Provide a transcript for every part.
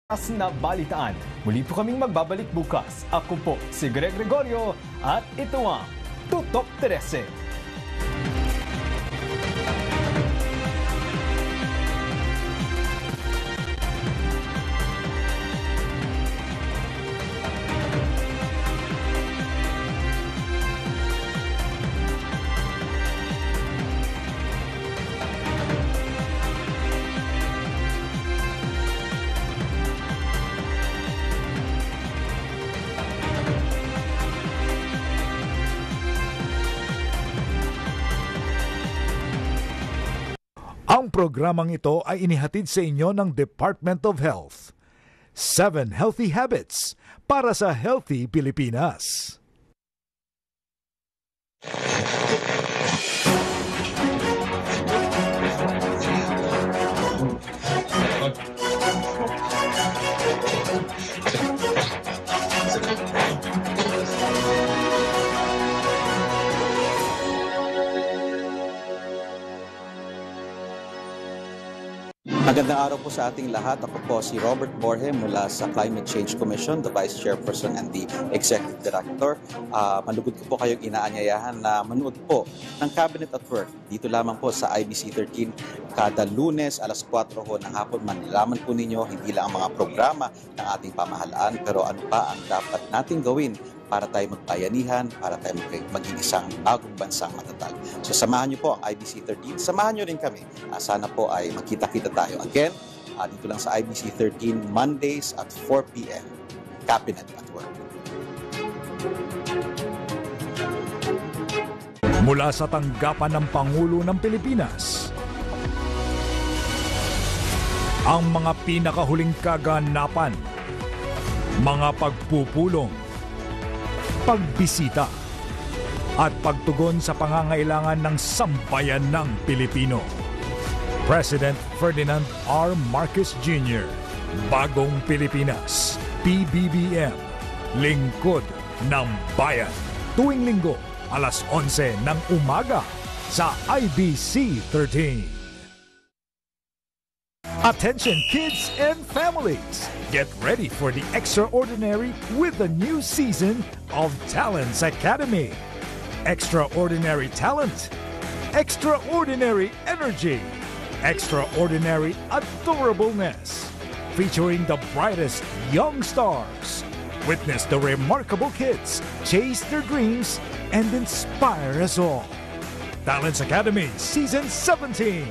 Na balitaan. Muli po kaming magbabalik bukas. Ako po si Greg Gregorio at ito ang Tutok 13. Ang programang ito ay inihatid sa inyo ng Department of Health. 7 Healthy Habits para sa Healthy Pilipinas. Magandang araw po sa ating lahat. Ako po si Robert Borge mula sa Climate Change Commission, the Vice Chairperson and the Executive Director. Malugod ko po kayong inaanyayahan na manood po ng Cabinet at Work. Dito lamang po sa IBC 13 kada Lunes alas 4 ho ng hapon. Manlaman po ninyo hindi lang ang mga programa ng ating pamahalaan pero ano pa ang dapat nating gawin para tayo magbayanihan, para tayo maging isang bagong bansang matatag. So samahan niyo po ang IBC 13. Samahan niyo rin kami. Sana po ay magkita-kita tayo. Again, dito lang sa IBC 13, Mondays at 4 p.m. Cabinet at Work. Mula sa tanggapan ng Pangulo ng Pilipinas, ang mga pinakahuling kaganapan, mga pagpupulong, pagbisita at pagtugon sa pangangailangan ng sambayan ng Pilipino. President Ferdinand R. Marcos Jr. Bagong Pilipinas, PBBM, Lingkod ng Bayan. Tuwing linggo, alas 11 ng umaga sa IBC 13. Attention kids and families! Get ready for the extraordinary with the new season of Talents Academy. Extraordinary talent, extraordinary energy, extraordinary adorableness. Featuring the brightest young stars. Witness the remarkable kids chase their dreams and inspire us all. Talents Academy Season 17.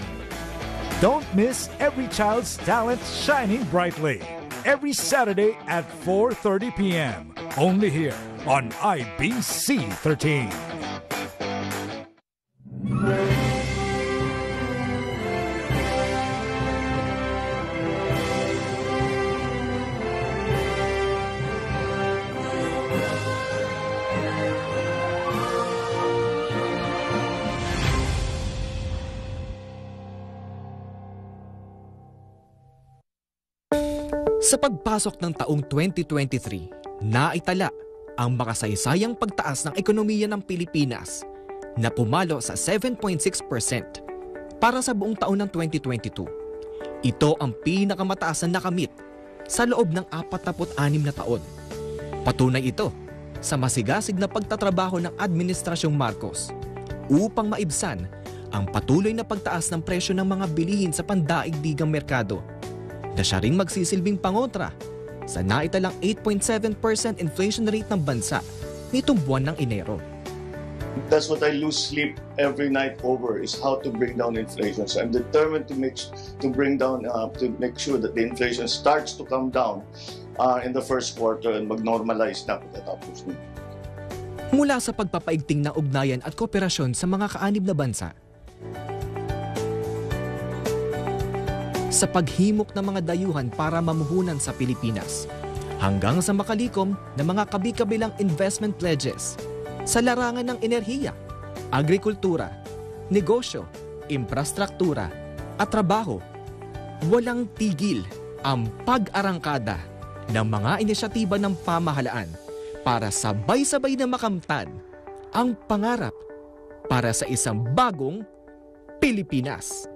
Don't miss every child's talent shining brightly. Every Saturday at 4:30 p.m. Only here on IBC 13. Sa pagpasok ng taong 2023, naitala ang makasaysayang pagtaas ng ekonomiya ng Pilipinas na pumalo sa 7.6% para sa buong taon ng 2022. Ito ang pinakamataas na nakamit sa loob ng 46 na taon. Patunay ito sa masigasig na pagtatrabaho ng Administrasyong Marcos upang maibsan ang patuloy na pagtaas ng presyo ng mga bilihin sa pandaigdigang merkado na siya ring magsisilbing pangontra sa naitalang 8.7% inflation rate ng bansa nitong buwan ng Enero. That's what I lose sleep every night over is how to bring down inflation. So I'm determined to make sure that the inflation starts to come down in the first quarter and mag-normalize na pagkatapos nito. Mula sa pagpapaigting ng ugnayan at kooperasyon sa mga kaanib na bansa, sa paghimok ng mga dayuhan para mamuhunan sa Pilipinas, hanggang sa makalikom na mga kabi-kabilang investment pledges sa larangan ng enerhiya, agrikultura, negosyo, infrastruktura at trabaho, walang tigil ang pag-arangkada ng mga inisyatiba ng pamahalaan para sabay-sabay na makamtan ang pangarap para sa isang bagong Pilipinas.